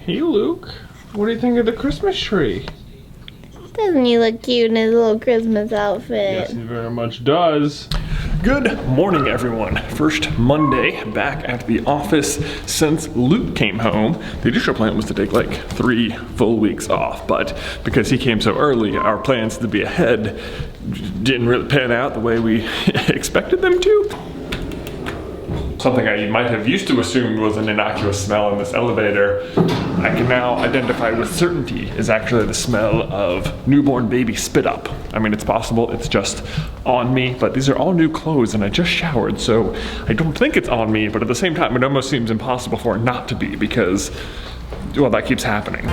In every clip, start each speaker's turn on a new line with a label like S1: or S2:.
S1: Hey Luke, what do you think of the Christmas tree?
S2: Doesn't he look cute in his little Christmas outfit?
S1: Yes, he very much does. Good morning, everyone. First Monday back at the office since Luke came home. The initial plan was to take like 3 full weeks off, but because he came so early, our plans to be ahead didn't really pan out the way we expected them to. Something I might have used to assume was an innocuous smell in this elevator, I can now identify with certainty is actually the smell of newborn baby spit up. I mean, it's possible it's just on me, but these are all new clothes and I just showered, so I don't think it's on me, but at the same time, it almost seems impossible for it not to be because, well, that keeps happening.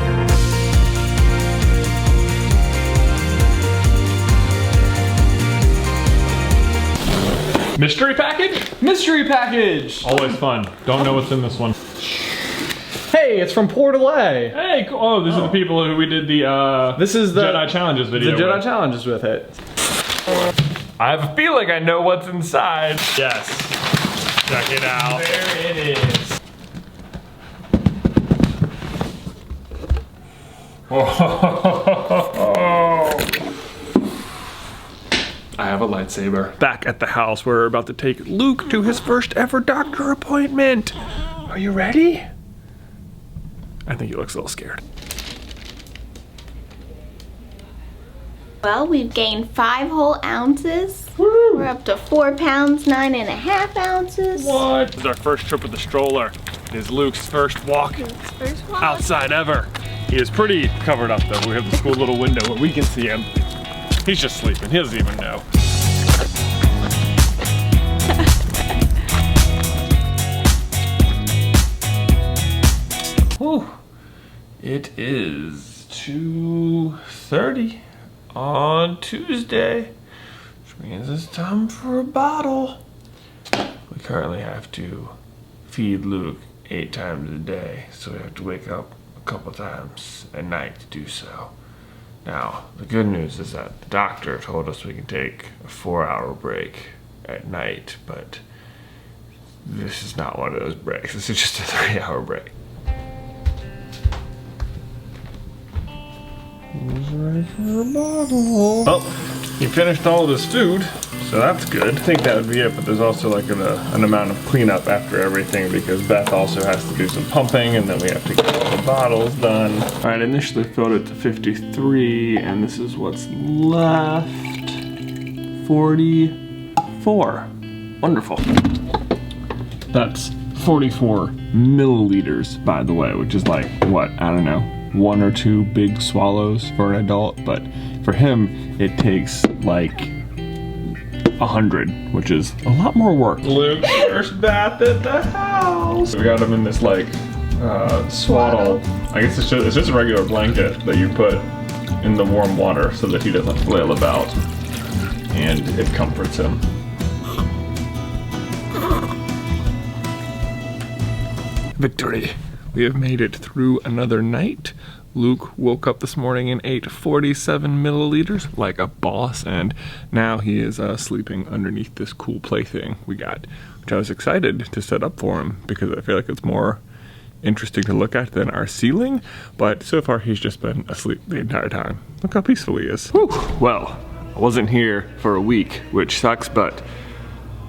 S1: Mystery package?
S3: Mystery package!
S1: Always fun. Don't know what's in this one.
S3: Hey, it's from Port LA.
S1: Hey, cool. Oh, these are the people who we did the
S3: This is the
S1: Jedi Challenges video
S3: The Jedi
S1: with.
S3: Challenges with it.
S1: I have a feeling I know what's inside. Yes. Check it out.
S3: There it is.
S1: I have a lightsaber. Back at the house, we're about to take Luke to his first ever doctor appointment. Are you ready? I think he looks a little scared.
S2: Well, we've gained 5 whole ounces.
S1: Woo!
S2: We're up to 4 pounds, 9.5 ounces.
S1: What? This is our first trip with the stroller. It is Luke's first walk
S2: First one.
S1: outside ever. He is pretty covered up though. We have this cool little window where we can see him. He's just sleeping, he doesn't even know. Whew. It is 2:30 on Tuesday, which means it's time for a bottle. We currently have to feed Luke 8 times a day, so we have to wake up a couple times at night to do so. Now, the good news is that the doctor told us we can take a 4-hour break at night, but this is not one of those breaks. This is just a 3-hour break. Who's ready for a bottle? Well, he finished all of his food, so that's good. I think that would be it, but there's also like an amount of cleanup after everything because Beth also has to do some pumping and then we have to get all the bottles done. All right, I initially filled it to 53 and this is what's left. 44. Wonderful. That's 44 milliliters, by the way, which is like, what, I don't know, 1 or 2 big swallows for an adult, but for him, it takes like 100, which is a lot more work. Luke's first bath at the house. We got him in this like swaddle. I guess it's just a regular blanket that you put in the warm water so that he doesn't flail about, and it comforts him. Victory. We have made it through another night. Luke woke up this morning and ate 47 milliliters like a boss, and now he is sleeping underneath this cool plaything we got, which I was excited to set up for him because I feel like it's more interesting to look at than our ceiling, but so far he's just been asleep the entire time. Look how peaceful he is. Whew. Well, I wasn't here for a week, which sucks, but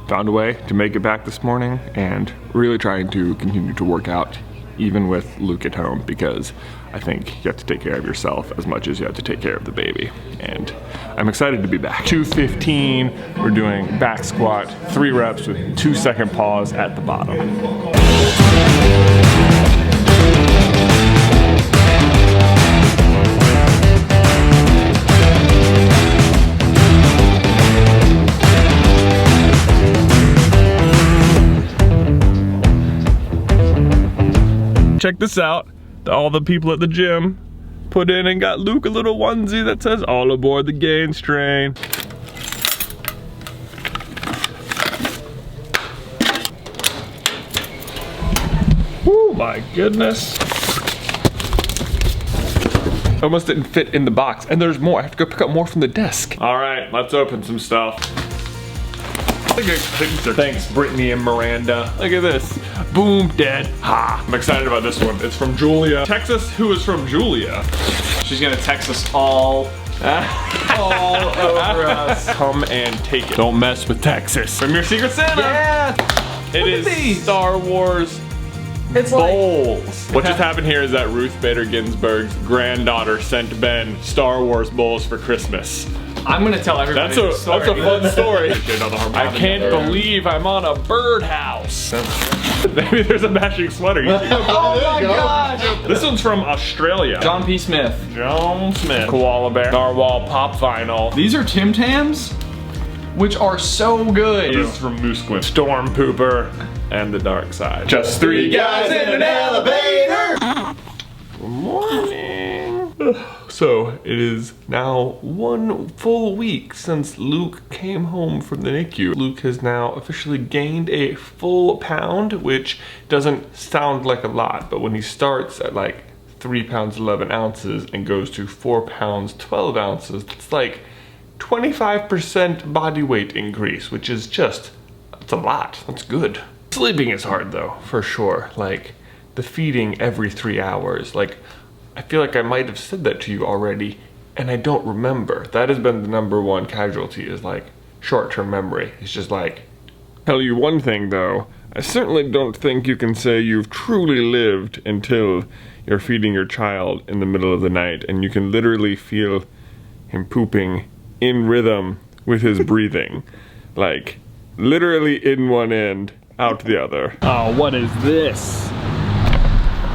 S1: found a way to make it back this morning and really trying to continue to work out even with Luke at home, because I think you have to take care of yourself as much as you have to take care of the baby. And I'm excited to be back. 215, we're doing back squat, 3 reps with 2-second pause at the bottom. Check this out. All the people at the gym put in and got Luke a little onesie that says all aboard the Gaines train. Oh my goodness. Almost didn't fit in the box, and there's more. I have to go pick up more from the desk. All right, let's open some stuff. Thanks, Brittany and Miranda. Look at this. Boom, dead. Ha. I'm excited about this one. It's from Julia. Texas, who is from Julia.
S3: She's gonna text us all over us.
S1: Come and take it. Don't mess with Texas. From your Secret Santa.
S3: Yeah.
S1: It is Star Wars
S3: It's
S1: bowls. What just happened here is that Ruth Bader Ginsburg's granddaughter sent Ben Star Wars bowls for Christmas.
S3: I'm gonna tell everybody.
S1: That's a fun story. I can't
S3: there.
S1: believe I'm on a birdhouse. Maybe there's a matching sweater.
S3: Oh my gosh!
S1: This one's from Australia.
S3: John P. Smith.
S1: John Smith. Koala bear. Narwhal pop vinyl.
S3: These are Tim Tams, which are so good.
S1: This is from Moose Squint. Storm Pooper and the Dark Side. Just three guys in an elevator. Good morning. So it is now 1 full week since Luke came home from the NICU. Luke has now officially gained a full pound, which doesn't sound like a lot, but when he starts at like 3 pounds 11 ounces and goes to 4 pounds 12 ounces, it's like 25% body weight increase, which is just, it's a lot. That's good. Sleeping is hard though, for sure. Like the feeding every 3 hours, like I feel like I might have said that to you already and I don't remember. That has been the #1 casualty, is like short-term memory. It's just like, tell you one thing though, I certainly don't think you can say you've truly lived until you're feeding your child in the middle of the night and you can literally feel him pooping in rhythm with his breathing. Like literally in one end, out the other.
S3: Oh, what is this?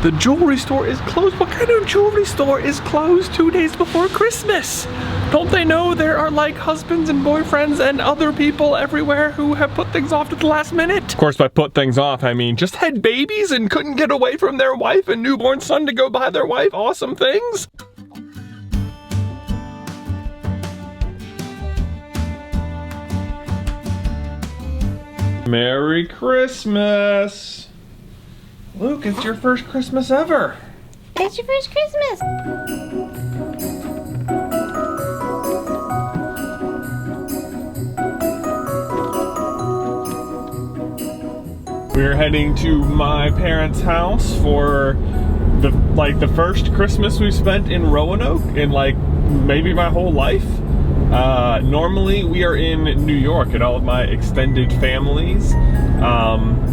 S1: The jewelry store is closed. What kind of jewelry store is closed 2 days before Christmas? Don't they know there are like husbands and boyfriends and other people everywhere who have put things off to the last minute? Of course, by put things off, I mean just had babies and couldn't get away from their wife and newborn son to go buy their wife awesome things. Merry Christmas. Luke, it's your first Christmas ever.
S2: It's your first Christmas.
S1: We're heading to my parents' house for the first Christmas we spent in Roanoke in like maybe my whole life. Normally we are in New York at all of my extended families.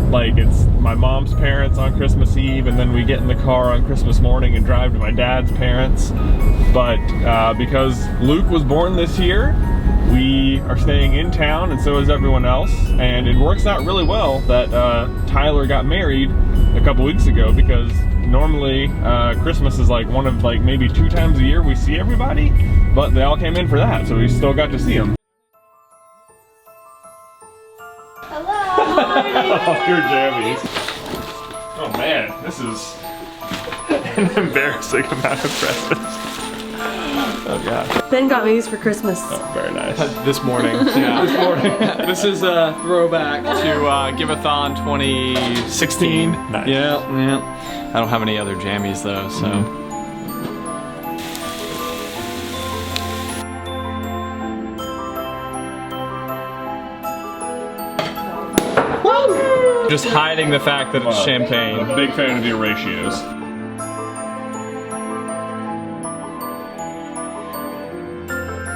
S1: Like it's my mom's parents on Christmas Eve, and then we get in the car on Christmas morning and drive to my dad's parents. But because Luke was born this year, we are staying in town, and so is everyone else. And it works out really well that Tyler got married a couple weeks ago, because normally Christmas is like one of like maybe 2 times a year we see everybody, but they all came in for that, so we still got to see them. Oh, your jammies. Oh man, this is an embarrassing amount of presents. Oh god.
S4: Ben got me these for Christmas.
S1: Oh, very nice.
S3: This morning. Yeah. This morning. This is a throwback to Giveathon 2016.
S1: Nice.
S3: Yeah. I don't have any other jammies though, so. Just hiding the fact that it's champagne.
S1: I'm a big fan of your ratios.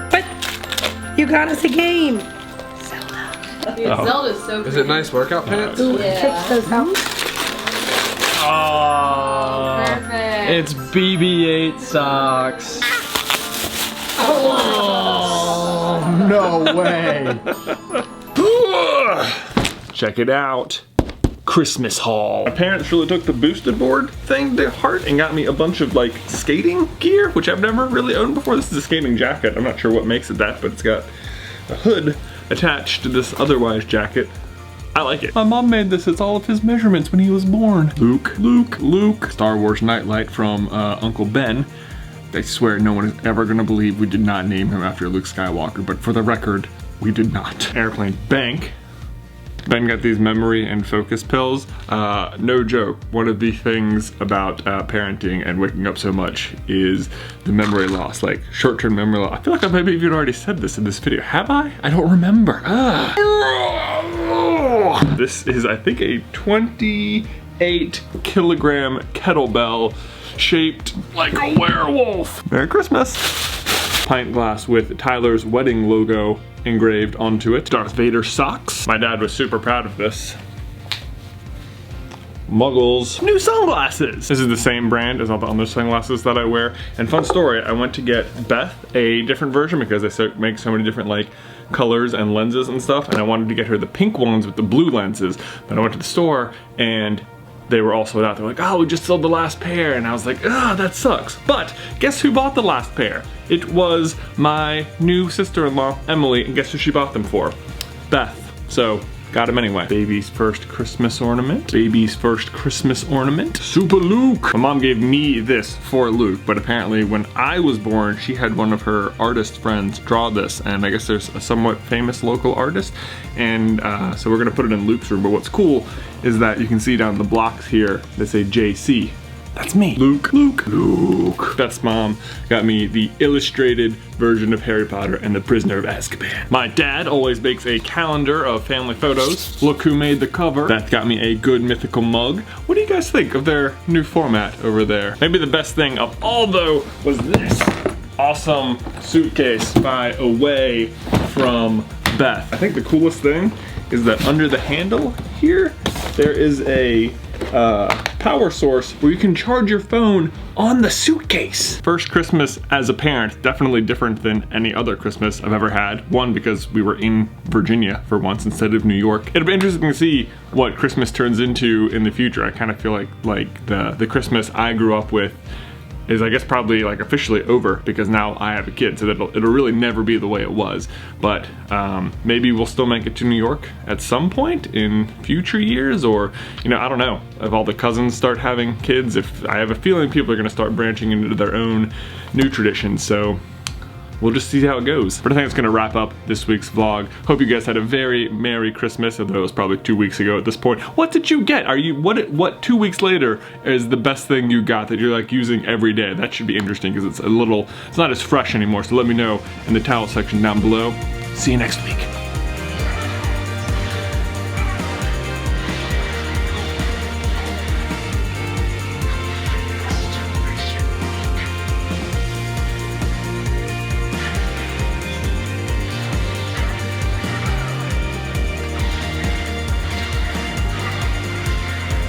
S4: But you got us a game.
S5: Dude, Zelda's so
S6: Is it nice workout pants?
S4: Check those out.
S3: Oh,
S5: perfect.
S3: it's BB-8 socks. Oh, no way.
S1: Check it out. Christmas haul. My parents really took the boosted board thing to heart and got me a bunch of like skating gear, which I've never really owned before. This is a skating jacket. I'm not sure what makes it that, but it's got a hood attached to this otherwise jacket. I like it. My mom made this. It's all of his measurements when he was born. Luke. Star Wars nightlight from Uncle Ben. I swear no one is ever gonna believe we did not name him after Luke Skywalker, but for the record, we did not. Airplane bank. Ben got these memory and focus pills. No joke, one of the things about parenting and waking up so much is the memory loss, like short-term memory loss. I feel like maybe you'd already said this in this video. Have I? I don't remember. This is, I think, a 28-kilogram kettlebell shaped like a werewolf. Merry Christmas. Pint glass with Tyler's wedding logo engraved onto it. Darth Vader socks. My dad was super proud of this. Muggles new sunglasses. This is the same brand as all the other sunglasses that I wear. And fun story, I went to get Beth a different version because they make so many different like colors and lenses and stuff, and I wanted to get her the pink ones with the blue lenses. But I went to the store and they were all sold out. They're like, oh, we just sold the last pair. And I was like, ah, that sucks. But guess who bought the last pair? It was my new sister-in-law, Emily, and guess who she bought them for? Beth. So, got him anyway. Baby's first Christmas ornament. Baby's first Christmas ornament. Super Luke. My mom gave me this for Luke, but apparently when I was born, she had one of her artist friends draw this, and I guess there's a somewhat famous local artist, and so we're gonna put it in Luke's room. But what's cool is that you can see down the blocks here, they say JC. That's me. Luke. Luke. Luke. Beth's mom got me the illustrated version of Harry Potter and the Prisoner of Azkaban. My dad always makes a calendar of family photos. Look who made the cover. Beth got me a good mythical mug. What do you guys think of their new format over there? Maybe the best thing of all though was this awesome suitcase by Away from Beth. I think the coolest thing is that under the handle here, there is a power source where you can charge your phone on the suitcase. First Christmas as a parent, definitely different than any other Christmas I've ever had. One, because we were in Virginia for once instead of New York. It'll be interesting to see what Christmas turns into in the future. I kind of feel like the Christmas I grew up with is, I guess, probably like officially over because now I have a kid, so that it'll really never be the way it was. But maybe we'll still make it to New York at some point in future years, or, you know, I don't know. If all the cousins start having kids, if I have a feeling people are gonna start branching into their own new traditions, so we'll just see how it goes. But I think it's gonna wrap up this week's vlog. Hope you guys had a very Merry Christmas, although it was probably 2 weeks ago at this point. What did you get? What 2 weeks later is the best thing you got that you're like using every day? That should be interesting because it's not as fresh anymore. So let me know in the towel section down below. See you next week.